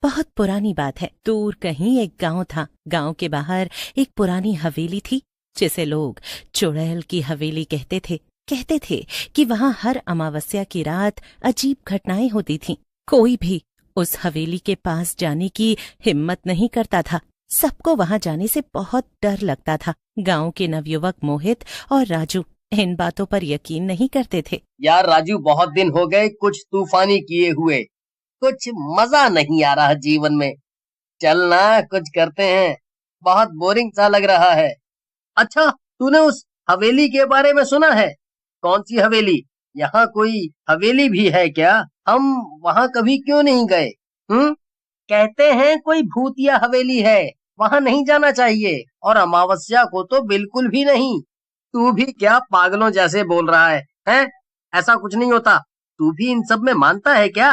बहुत पुरानी बात है। दूर कहीं एक गांव था। गांव के बाहर एक पुरानी हवेली थी जिसे लोग चुड़ैल की हवेली कहते थे। कहते थे कि वहां हर अमावस्या की रात अजीब घटनाएं होती थीं। कोई भी उस हवेली के पास जाने की हिम्मत नहीं करता था। सबको वहां जाने से बहुत डर लगता था। गांव के नवयुवक मोहित और राजू इन बातों पर यकीन नहीं करते थे। यार राजू, बहुत दिन हो गए कुछ तूफानी किए हुए, कुछ मजा नहीं आ रहा जीवन में। चल ना, कुछ करते हैं, बहुत बोरिंग सा लग रहा है। अच्छा, तूने उस हवेली के बारे में सुना है? कौन सी हवेली? यहाँ कोई हवेली भी है क्या? हम वहाँ कभी क्यों नहीं गए? कहते हैं कोई भूतिया हवेली है, वहाँ नहीं जाना चाहिए, और अमावस्या को तो बिल्कुल भी नहीं। तू भी क्या पागलों जैसे बोल रहा है? हैं? ऐसा कुछ नहीं होता। तू भी इन सब में मानता है क्या?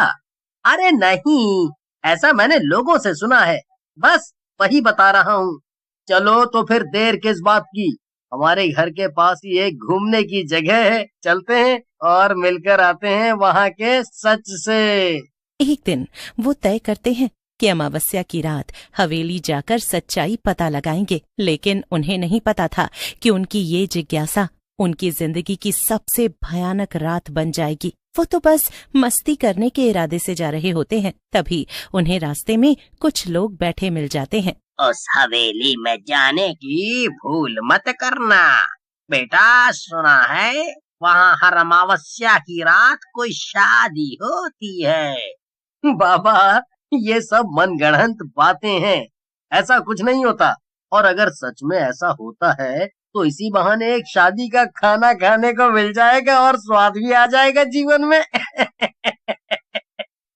अरे नहीं, ऐसा मैंने लोगों से सुना है, बस वही बता रहा हूँ। चलो तो फिर देर किस बात की, हमारे घर के पास ही एक घूमने की जगह है, चलते हैं और मिलकर आते हैं वहाँ के सच से। एक दिन वो तय करते हैं कि अमावस्या की रात हवेली जाकर सच्चाई पता लगाएंगे। लेकिन उन्हें नहीं पता था कि उनकी ये जिज्ञासा उनकी जिंदगी की सबसे भयानक रात बन जाएगी। वो तो बस मस्ती करने के इरादे से जा रहे होते हैं। तभी उन्हें रास्ते में कुछ लोग बैठे मिल जाते हैं। उस हवेली में जाने की भूल मत करना बेटा, सुना है वहाँ हर अमावस्या की रात कोई शादी होती है। बाबा, ये सब मनगढ़ंत बातें हैं, ऐसा कुछ नहीं होता। और अगर सच में ऐसा होता है तो इसी बहाने एक शादी का खाना खाने को मिल जाएगा और स्वाद भी आ जाएगा जीवन में।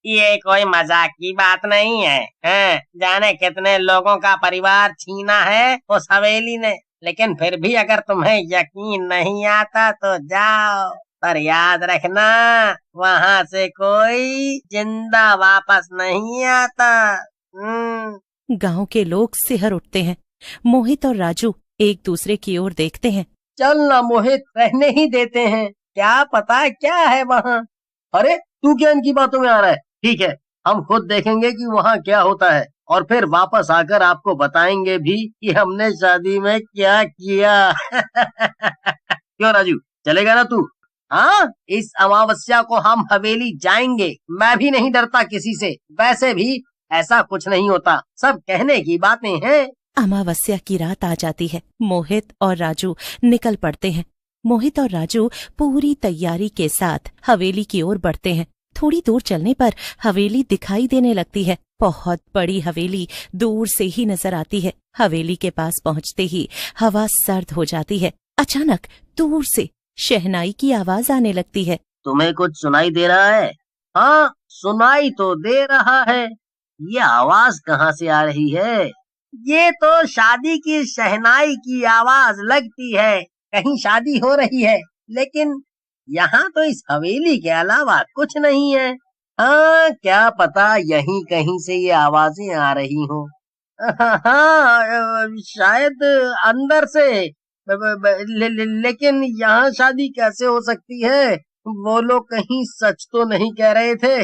ये कोई मजाक की बात नहीं है, जाने कितने लोगों का परिवार छीना है उस हवेली ने। लेकिन फिर भी अगर तुम्हें यकीन नहीं आता तो जाओ, पर याद रखना वहाँ से कोई जिंदा वापस नहीं आता। गांव के लोग सिहर उठते हैं। मोहित और राजू एक दूसरे की ओर देखते हैं। चल ना मोहित, रहने ही देते हैं, क्या पता क्या है वहाँ। अरे तू क्या इनकी बातों में आ रहा है? ठीक है, हम खुद देखेंगे कि वहाँ क्या होता है, और फिर वापस आकर आपको बताएंगे भी कि हमने शादी में क्या किया। क्यों राजू, चलेगा ना तू? हाँ, इस अमावस्या को हम हवेली जाएंगे। मैं भी नहीं डरता किसी से, वैसे भी ऐसा कुछ नहीं होता, सब कहने की बातें हैं। अमावस्या की रात आ जाती है। मोहित और राजू निकल पड़ते हैं। मोहित और राजू पूरी तैयारी के साथ हवेली की ओर बढ़ते हैं। थोड़ी दूर चलने पर हवेली दिखाई देने लगती है। बहुत बड़ी हवेली दूर से ही नजर आती है। हवेली के पास पहुंचते ही हवा सर्द हो जाती है। अचानक दूर से शहनाई की आवाज आने लगती है। तुम्हें कुछ सुनाई दे रहा है? हाँ, सुनाई तो दे रहा है। ये आवाज कहाँ से आ रही है? ये तो शादी की शहनाई की आवाज लगती है। कहीं शादी हो रही है, लेकिन यहाँ तो इस हवेली के अलावा कुछ नहीं है। हाँ, क्या पता यहीं कहीं से ये आवाजें आ रही हों। हाँ, शायद अंदर से। लेकिन यहाँ शादी कैसे हो सकती है? वो लोग कहीं सच तो नहीं कह रहे थे।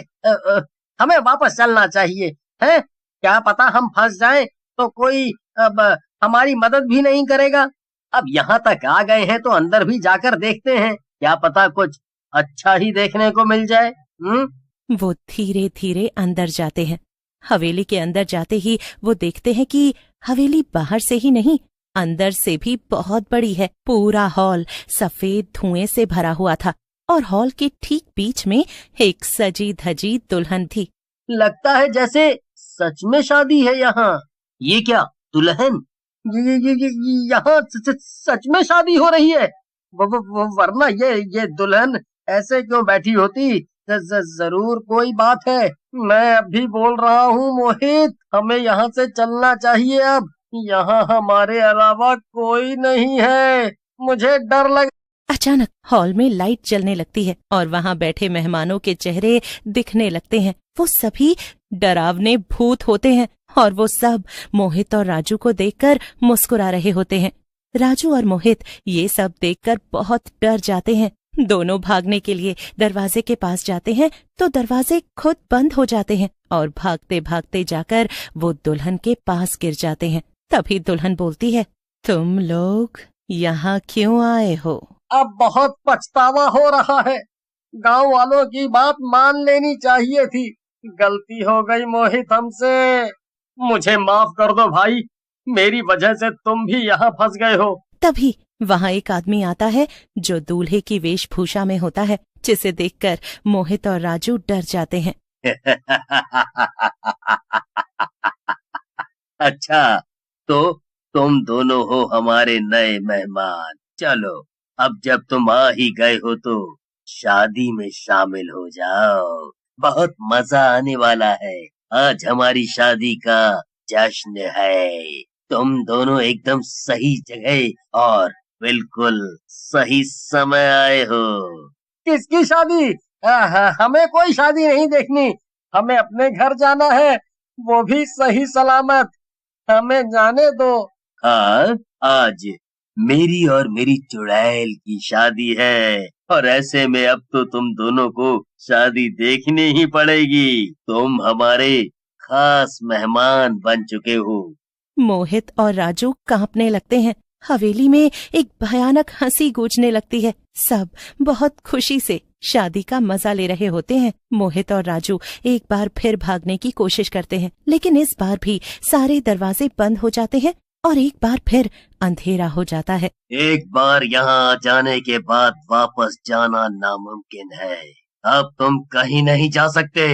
हमें वापस चलना चाहिए है, क्या पता हम फंस जाएं तो कोई अब हमारी मदद भी नहीं करेगा। अब यहाँ तक आ गए हैं तो अंदर भी जाकर देखते हैं, क्या पता कुछ अच्छा ही देखने को मिल जाए। वो धीरे धीरे अंदर जाते हैं। हवेली के अंदर जाते ही वो देखते हैं कि हवेली बाहर से ही नहीं, अंदर से भी बहुत बड़ी है। पूरा हॉल सफेद धुएं से भरा हुआ था और हॉल के ठीक बीच में एक सजी धजी दुल्हन थी। लगता है जैसे सच में शादी है यहाँ। ये क्या दुल्हन? ये यहाँ सच में शादी हो रही है? वरना ये दुल्हन ऐसे क्यों बैठी होती? जरूर कोई बात है। मैं अभी बोल रहा हूँ मोहित, हमें यहाँ से चलना चाहिए अब। यहाँ हमारे अलावा कोई नहीं है, मुझे डर लग। अचानक हॉल में लाइट जलने लगती है और वहाँ बैठे मेहमानों के चेहरे दिखने लगते हैं। वो सभी डरावने भूत होते हैं और वो सब मोहित और राजू को देखकर मुस्कुरा रहे होते हैं। राजू और मोहित ये सब देखकर बहुत डर जाते हैं। दोनों भागने के लिए दरवाजे के पास जाते हैं तो दरवाजे खुद बंद हो जाते हैं और भागते भागते जाकर वो दुल्हन के पास गिर जाते हैं। तभी दुल्हन बोलती है, तुम लोग यहाँ क्यों आए हो? अब बहुत पछतावा हो रहा है। गांव वालों की बात मान लेनी चाहिए थी। गलती हो गई मोहित हमसे। मुझे माफ कर दो भाई, मेरी वजह से तुम भी यहाँ फंस गए हो। तभी वहाँ एक आदमी आता है जो दूल्हे की वेशभूषा में होता है, जिसे देखकर मोहित और राजू डर जाते हैं। अच्छा, तो तुम दोनों हो हमारे नए मेहमान। चलो, अब जब तुम आ ही गए हो तो शादी में शामिल हो जाओ। बहुत मजा आने वाला है। आज हमारी शादी का जश्न है। तुम दोनों एकदम सही जगह और बिल्कुल सही समय आए हो। किसकी शादी? हमें कोई शादी नहीं देखनी। हमें अपने घर जाना है, वो भी सही सलामत। हमें जाने दो। हाँ, आज मेरी और मेरी चुड़ैल की शादी है और ऐसे में अब तो तुम दोनों को शादी देखनी ही पड़ेगी। तुम हमारे खास मेहमान बन चुके हो। मोहित और राजू कांपने लगते हैं। हवेली में एक भयानक हंसी गूंजने लगती है। सब बहुत खुशी से शादी का मजा ले रहे होते हैं। मोहित और राजू एक बार फिर भागने की कोशिश करते हैं, लेकिन इस बार भी सारे दरवाजे बंद हो जाते हैं और एक बार फिर अंधेरा हो जाता है। एक बार यहाँ जाने के बाद वापस जाना नामुमकिन है। अब तुम कहीं नहीं जा सकते।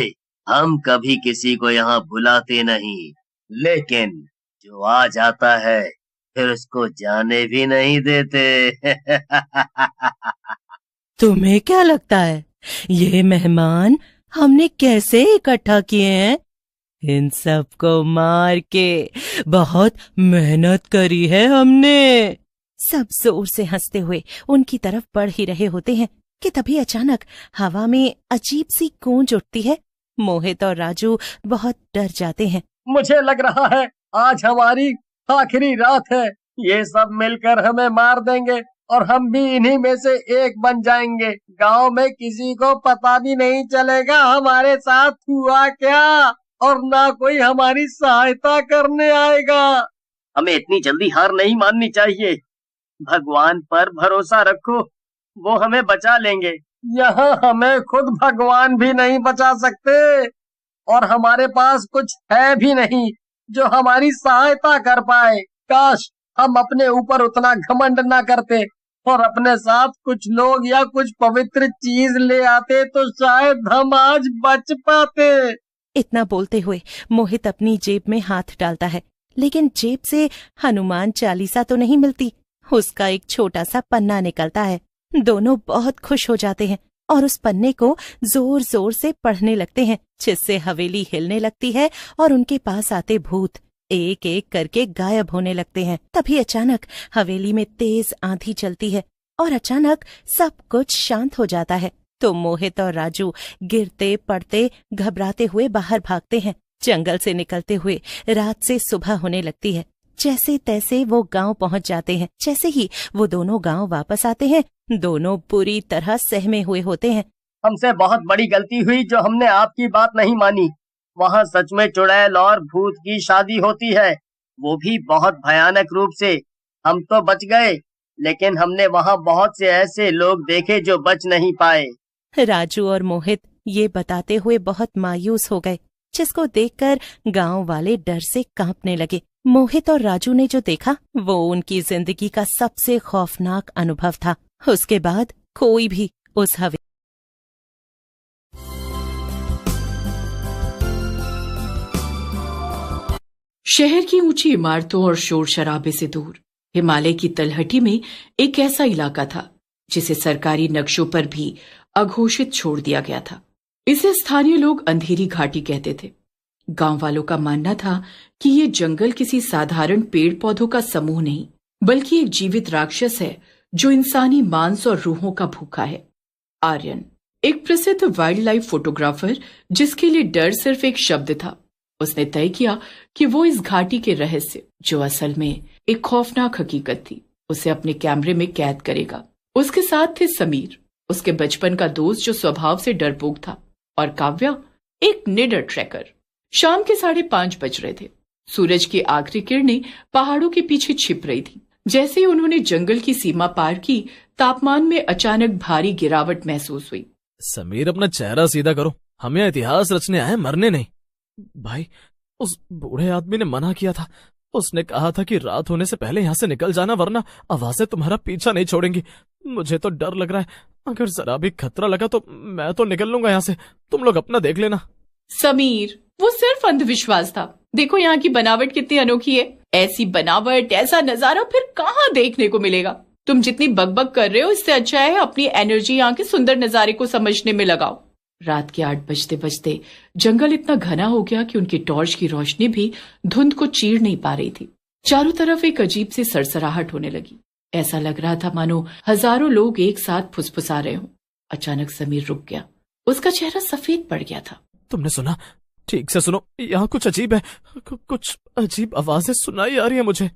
हम कभी किसी को यहाँ बुलाते नहीं, लेकिन जो आ जाता है फिर उसको जाने भी नहीं देते। तुम्हें क्या लगता है ये मेहमान हमने कैसे इकट्ठा किए हैं? इन सबको मार के बहुत मेहनत करी है हमने। सब जोर से हंसते हुए उनकी तरफ बढ़ ही रहे होते हैं कि तभी अचानक हवा में अजीब सी गूंज उठती है। मोहित और राजू बहुत डर जाते हैं। मुझे लग रहा है आज हमारी आखिरी रात है। ये सब मिलकर हमें मार देंगे और हम भी इन्हीं में से एक बन जाएंगे। गांव में किसी को पता भी नहीं चलेगा हमारे साथ हुआ क्या, और ना कोई हमारी सहायता करने आएगा। हमें इतनी जल्दी हार नहीं माननी चाहिए। भगवान पर भरोसा रखो, वो हमें बचा लेंगे। यहाँ हमें खुद भगवान भी नहीं बचा सकते और हमारे पास कुछ है भी नहीं जो हमारी सहायता कर पाए। काश हम अपने ऊपर उतना घमंड ना करते और अपने साथ कुछ लोग या कुछ पवित्र चीज ले आते तो शायद हम आज बच पाते। इतना बोलते हुए मोहित अपनी जेब में हाथ डालता है, लेकिन जेब से हनुमान चालीसा तो नहीं मिलती। उसका एक छोटा सा पन्ना निकलता है। दोनों बहुत खुश हो जाते हैं और उस पन्ने को जोर जोर से पढ़ने लगते हैं, जिससे हवेली हिलने लगती है और उनके पास आते भूत एक एक करके गायब होने लगते हैं। तभी अचानक हवेली में तेज आंधी चलती है और अचानक सब कुछ शांत हो जाता है। तो मोहित और राजू गिरते पड़ते घबराते हुए बाहर भागते हैं। जंगल से निकलते हुए रात से सुबह होने लगती है। जैसे तैसे वो गांव पहुंच जाते हैं। जैसे ही वो दोनों गांव वापस आते हैं, दोनों पूरी तरह सहमे हुए होते हैं। हमसे बहुत बड़ी गलती हुई जो हमने आपकी बात नहीं मानी। वहाँ सच में चुड़ैल और भूत की शादी होती है, वो भी बहुत भयानक रूप से। हम तो बच गए, लेकिन हमने वहाँ बहुत से ऐसे लोग देखे जो बच नहीं पाए। राजू और मोहित ये बताते हुए बहुत मायूस हो गए, जिसको देखकर गांव वाले डर से कांपने लगे। मोहित और राजू ने जो देखा वो उनकी जिंदगी का सबसे खौफनाक अनुभव था। उसके बाद कोई भी उस हवेली शहर की ऊंची इमारतों और शोर शराबे से दूर हिमालय की तलहटी में एक ऐसा इलाका था जिसे सरकारी नक्शों पर भी अघोषित छोड़ दिया गया था। इसे स्थानीय लोग अंधेरी घाटी कहते थे। गांव वालों का मानना था कि ये जंगल किसी साधारण पेड़ पौधों का समूह नहीं, बल्कि एक जीवित राक्षस है जो इंसानी मांस और रूहों का भूखा है। आर्यन, एक प्रसिद्ध वाइल्ड लाइफ फोटोग्राफर जिसके लिए डर सिर्फ एक शब्द था, उसने तय किया कि वो इस घाटी के रहस्य, जो असल में एक खौफनाक हकीकत थी, उसे अपने कैमरे में कैद करेगा। उसके साथ थे समीर, उसके बचपन का दोस्त जो स्वभाव से डरपोक था, और काव्या एक निडर ट्रैकर। शाम के 5:30 बज रहे थे। सूरज की आखिरी किरणें पहाड़ों के पीछे छिप रही थी। जैसे ही उन्होंने जंगल की सीमा पार की, तापमान में अचानक भारी गिरावट महसूस हुई। समीर, अपना चेहरा सीधा करो, हम यहाँ इतिहास रचने आए, मरने नहीं। भाई, उस बूढ़े आदमी ने मना किया था। उसने कहा था कि रात होने से पहले यहाँ से निकल जाना, वरना आवाजें तुम्हारा पीछा नहीं छोड़ेंगी। मुझे तो डर लग रहा है, अगर जरा भी खतरा लगा तो मैं तो निकल लूंगा यहाँ से। तुम लोग अपना देख लेना। समीर, वो सिर्फ अंधविश्वास था। देखो यहाँ की बनावट कितनी अनोखी है। ऐसी बनावट, ऐसा नजारा फिर कहाँ देखने को मिलेगा। तुम जितनी बकबक कर रहे हो, इससे अच्छा है अपनी एनर्जी यहाँ के सुंदर नजारे को समझने में लगाओ। रात के 8 बजते बजते जंगल इतना घना हो गया कि उनकी टॉर्च की रोशनी भी धुंध को चीर नहीं पा रही थी। चारों तरफ एक अजीब सी सरसराहट होने लगी। ऐसा लग रहा था मानो हजारों लोग एक साथ फुसफुसा रहे हों। अचानक समीर रुक गया। उसका चेहरा सफेद पड़ गया था। तुमने सुना? ठीक से सुनो, यहाँ कुछ अजीब है। कुछ अजीब आवाजें सुनाई आ रही है मुझे।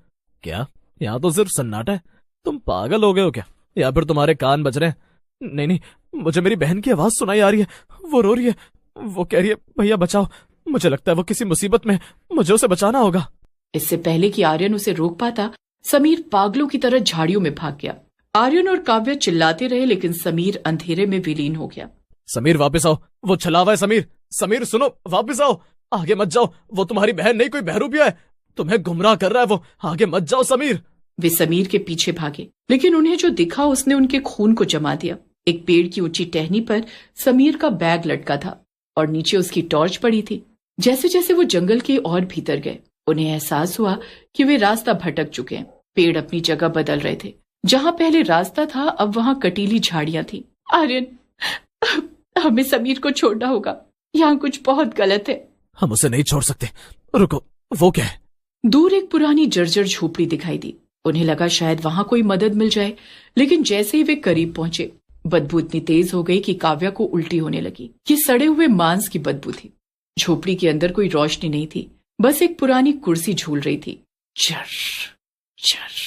क्या? यहाँ तो सिर्फ सन्नाटा है। तुम पागल हो गए हो क्या, या फिर तुम्हारे कान बज रहे हैं? नहीं नहीं, मुझे मेरी बहन की आवाज सुनाई आ रही है। वो रो रही है, वो कह रही है भैया बचाओ। मुझे लगता है वो किसी मुसीबत में, मुझे उसे बचाना होगा। इससे पहले कि आर्यन उसे रोक पाता, समीर पागलों की तरह झाड़ियों में भाग गया। आर्यन और काव्या चिल्लाते रहे, लेकिन समीर अंधेरे में विलीन हो गया। समीर वापस आओ, वो छलावा है। समीर, समीर सुनो, वापस आओ, आगे मत जाओ। वो तुम्हारी बहन नहीं, कोई बहरूपिया है, तुम्हें गुमराह कर रहा है वो। आगे मत जाओ समीर। वे समीर के पीछे भागे, लेकिन उन्हें जो दिखा उसने उनके खून को जमा दिया। एक पेड़ की ऊंची टहनी पर समीर का बैग लटका था और नीचे उसकी टॉर्च पड़ी थी। जैसे जैसे वो जंगल के और भीतर गए, उन्हें एहसास हुआ कि वे रास्ता भटक चुके हैं। पेड़ अपनी जगह बदल रहे थे। जहां पहले रास्ता था, अब वहां कटीली झाड़ियां थी। आर्यन, हमें समीर को छोड़ना होगा। यहाँ कुछ बहुत गलत है। हम उसे नहीं छोड़ सकते। रुको, वो क्या है? दूर एक पुरानी जर्जर झोपड़ी दिखाई दी। उन्हें लगा शायद वहां कोई मदद मिल जाए, लेकिन जैसे ही वे करीब पहुंचे, बदबू इतनी तेज हो गई कि काव्या को उल्टी होने लगी। ये सड़े हुए मांस की बदबू थी। झोपड़ी के अंदर कोई रोशनी नहीं थी, बस एक पुरानी कुर्सी झूल रही थी। चर चर।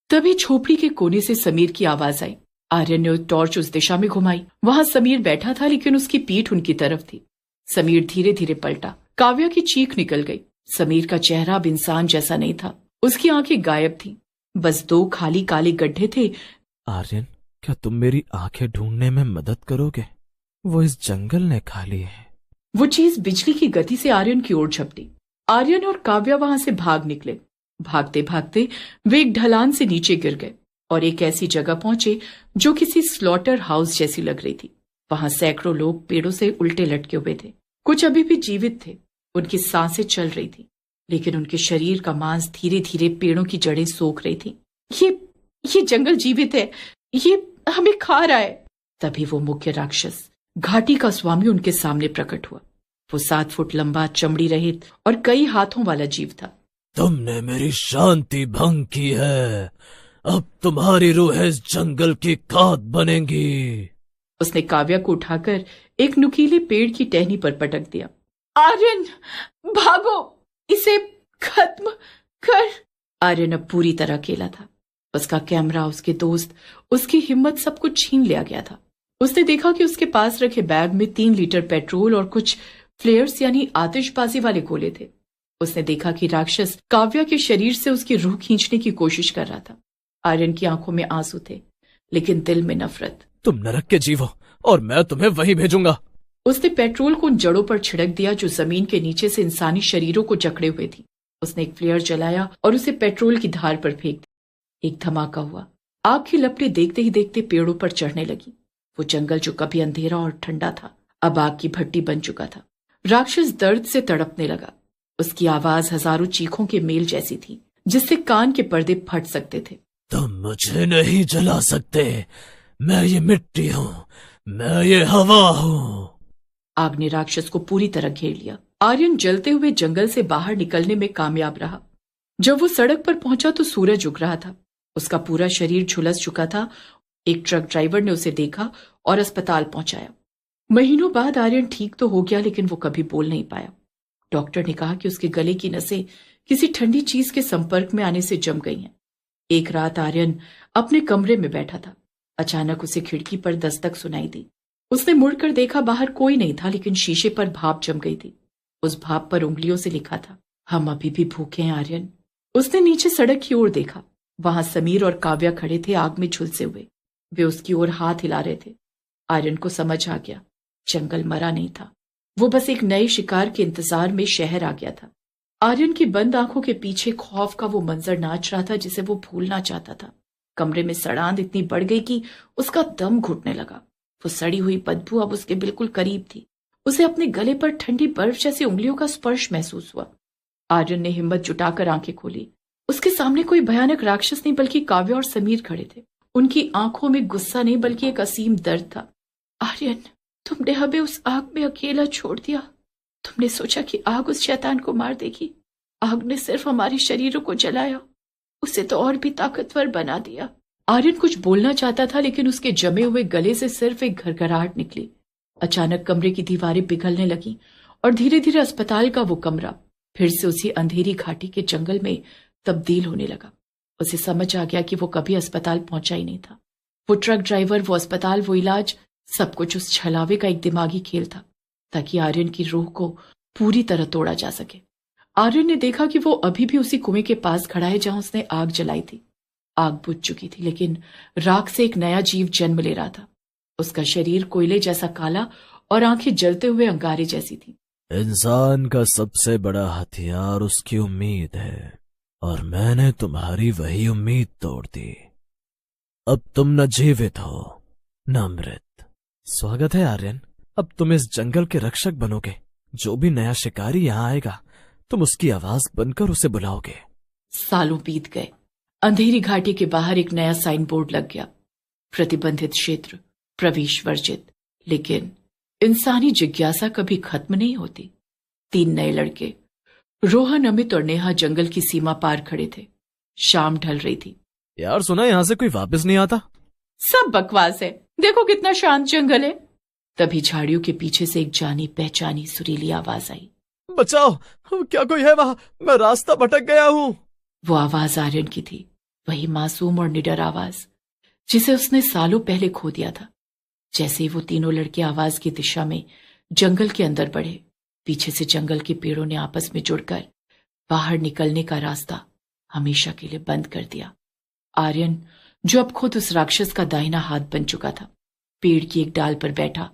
तभी झोपड़ी के कोने से समीर की आवाज आई। आर्यन ने टॉर्च उस दिशा में घुमाई। वहां समीर बैठा था, लेकिन उसकी पीठ उनकी तरफ थी। समीर धीरे धीरे पलटा। काव्या की चीख निकल गई। समीर का चेहरा अब इंसान जैसा नहीं था। उसकी आंखें गायब थीं। बस 2 खाली काले गड्ढे थे। आर्यन, क्या तुम मेरी आंखें ढूंढने में मदद करोगे? वो इस जंगल ने खा ली है। वो चीज बिजली की गति से आर्यन की ओर झपटी। आर्यन और काव्या वहां से भाग निकले। भागते भागते वे एक ढलान से नीचे गिर गए और एक ऐसी जगह पहुंचे जो किसी स्लॉटर हाउस जैसी लग रही थी। वहां सैकड़ों लोग पेड़ों से उल्टे लटके हुए थे। कुछ अभी भी जीवित थे। उनकी सांसें चल रही थी, लेकिन उनके शरीर का मांस धीरे धीरे पेड़ों की जड़ें सोख रही थी। ये जंगल जीवित है, ये हमें खा रहा है। तभी वो मुख्य राक्षस, घाटी का स्वामी, उनके सामने प्रकट हुआ। वो 7 फुट लंबा, चमड़ी रहित और कई हाथों वाला जीव था। तुमने मेरी शांति भंग की है। अब तुम्हारी रूह इस जंगल की खाद बनेगी। उसने काव्या को उठाकर एक नुकीले पेड़ की टहनी पर पटक दिया। आर्यन, भागो, इसे खत्म कर। आर्यन अब पूरी तरह अकेला था। उसका कैमरा, उसके दोस्त, उसकी हिम्मत, सब कुछ छीन लिया गया था। उसने देखा कि उसके पास रखे बैग में 3 लीटर पेट्रोल और कुछ फ्लेयर्स यानी आतिशबाजी वाले गोले थे। उसने देखा कि राक्षस काव्या के शरीर से उसकी रूह खींचने की कोशिश कर रहा था। आर्यन की आंखों में आंसू थे, लेकिन दिल में नफरत। तुम नरक के जीव हो और मैं तुम्हें वहीं भेजूंगा। उसने पेट्रोल को उन जड़ों पर छिड़क दिया जो जमीन के नीचे से इंसानी शरीरों को जकड़े हुए थी। उसने एक फ्लेयर जलाया और उसे पेट्रोल की धार पर फेंक दिया। एक धमाका हुआ। आग की लपटें देखते ही देखते पेड़ों पर चढ़ने लगी। वो जंगल जो कभी अंधेरा और ठंडा था, अब आग की भट्टी बन चुका था। राक्षस दर्द से तड़पने लगा। उसकी आवाज हजारों चीखों के मेल जैसी थी, जिससे कान के पर्दे फट सकते थे। तुम मुझे नहीं जला सकते। मैं ये मिट्टी हूँ, मैं ये हवा हूँ। आग ने राक्षस को पूरी तरह घेर लिया। आर्यन जलते हुए जंगल से बाहर निकलने में कामयाब रहा। जब वो सड़क पर पहुंचा तो सूरज उग रहा था। उसका पूरा शरीर झुलस चुका था। एक ट्रक ड्राइवर ने उसे देखा और अस्पताल पहुंचाया। महीनों बाद आर्यन ठीक तो हो गया, लेकिन वो कभी बोल नहीं पाया। डॉक्टर ने कहा कि उसके गले की नसें किसी ठंडी चीज के संपर्क में आने से जम गई हैं। एक रात आर्यन अपने कमरे में बैठा था। अचानक उसे खिड़की पर दस्तक सुनाई दी। उसने मुड़कर देखा, बाहर कोई नहीं था, लेकिन शीशे पर भाप जम गई थी। उस भाप पर उंगलियों से लिखा था, हम अभी भी भूखे हैं आर्यन। उसने नीचे सड़क की ओर देखा। वहां समीर और काव्या खड़े थे, आग में झुलसे हुए। वे उसकी ओर हाथ हिला रहे थे। आर्यन को समझ आ गया, जंगल मरा नहीं था, वो बस एक नए शिकार के इंतजार में शहर आ गया था। आर्यन की बंद आंखों के पीछे खौफ का वो मंजर नाच रहा था जिसे वो भूलना चाहता था। कमरे में सड़ांध इतनी बढ़ गई कि उसका दम घुटने लगा। वो सड़ी हुई बदबू अब उसके बिल्कुल करीब थी। उसे अपने गले पर ठंडी बर्फ जैसी उंगलियों का स्पर्श महसूस हुआ। आर्यन ने हिम्मत जुटाकर आंखें खोली। उसके सामने कोई भयानक राक्षस नहीं, बल्कि काव्या और समीर खड़े थे। उनकी आंखों में गुस्सा नहीं, बल्कि एक असीम दर्द था। आर्यन, तुमने हमें उस आग में अकेला छोड़ दिया। तुमने सोचा कि आग उस शैतान को मार देगी। आग ने सिर्फ हमारे शरीरों को जलाया, उसे तो और भी ताकतवर बना दिया। आर्यन कुछ बोलना चाहता था, लेकिन उसके जमे हुए गले से सिर्फ एक घरघराहट निकली। अचानक कमरे की दीवारें पिघलने लगीं और धीरे धीरे अस्पताल का वो कमरा फिर से उसी अंधेरी घाटी के जंगल में तब्दील होने लगा। उसे समझ आ गया कि वो कभी अस्पताल पहुंचा ही नहीं था। वो ट्रक ड्राइवर, वो अस्पताल, वो इलाज, सब कुछ उस छलावे का एक दिमागी खेल था, ताकि आर्यन की रूह को पूरी तरह तोड़ा जा सके। आर्यन ने देखा कि वो अभी भी उसी कुएं के पास खड़ा है जहां उसने आग जलाई थी। आग बुझ चुकी थी, लेकिन राख से एक नया जीव जन्म ले रहा था। उसका शरीर कोयले जैसा काला और आंखें जलते हुए अंगारे जैसी थी। इंसान का सबसे बड़ा हथियार उसकी उम्मीद है, और मैंने तुम्हारी वही उम्मीद तोड़ दी। अब तुम न जीवित हो न मृत। स्वागत है आर्यन, अब तुम इस जंगल के रक्षक बनोगे। जो भी नया शिकारी यहाँ आएगा, तुम उसकी आवाज बनकर उसे बुलाओगे। सालों बीत गए। अंधेरी घाटी के बाहर एक नया साइन बोर्ड लग गया, प्रतिबंधित क्षेत्र, प्रवेश वर्जित। लेकिन इंसानी जिज्ञासा कभी खत्म नहीं होती। 3 नए लड़के, रोहन, अमित और नेहा, जंगल की सीमा पार खड़े थे। शाम ढल रही थी। यार, सुना यहाँ से कोई वापस नहीं आता? सब बकवास है, देखो कितना शांत जंगल है। तभी झाड़ियों के पीछे से एक जानी पहचानी सुरीली आवाज आई। बचाओ, क्या कोई है वहां? मैं रास्ता भटक गया हूं। वो आवाज आर्यन की थी, वही मासूम और निडर आवाज जिसे उसने सालों पहले खो दिया था। जैसे ही वो तीनों लड़के आवाज की दिशा में जंगल के अंदर बढ़े, पीछे से जंगल के पेड़ों ने आपस में जुड़कर बाहर निकलने का रास्ता हमेशा के लिए बंद कर दिया। आर्यन, जो अब खुद उस राक्षस का दाहिना हाथ बन चुका था, पेड़ की एक डाल पर बैठा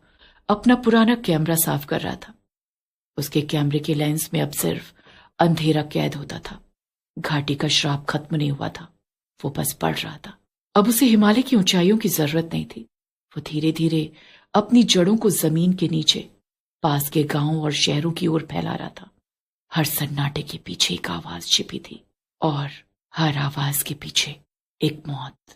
अपना पुराना कैमरा साफ कर रहा था। उसके कैमरे के लेंस में अब सिर्फ अंधेरा कैद होता था। घाटी का श्राप खत्म नहीं हुआ था, वो बस बढ़ रहा था। अब उसे हिमालय की ऊंचाइयों की जरूरत नहीं थी। वो धीरे धीरे अपनी जड़ों को जमीन के नीचे पास के गांवों और शहरों की ओर फैला रहा था। हर सन्नाटे के पीछे एक आवाज छिपी थी, और हर आवाज के पीछे एक मौत।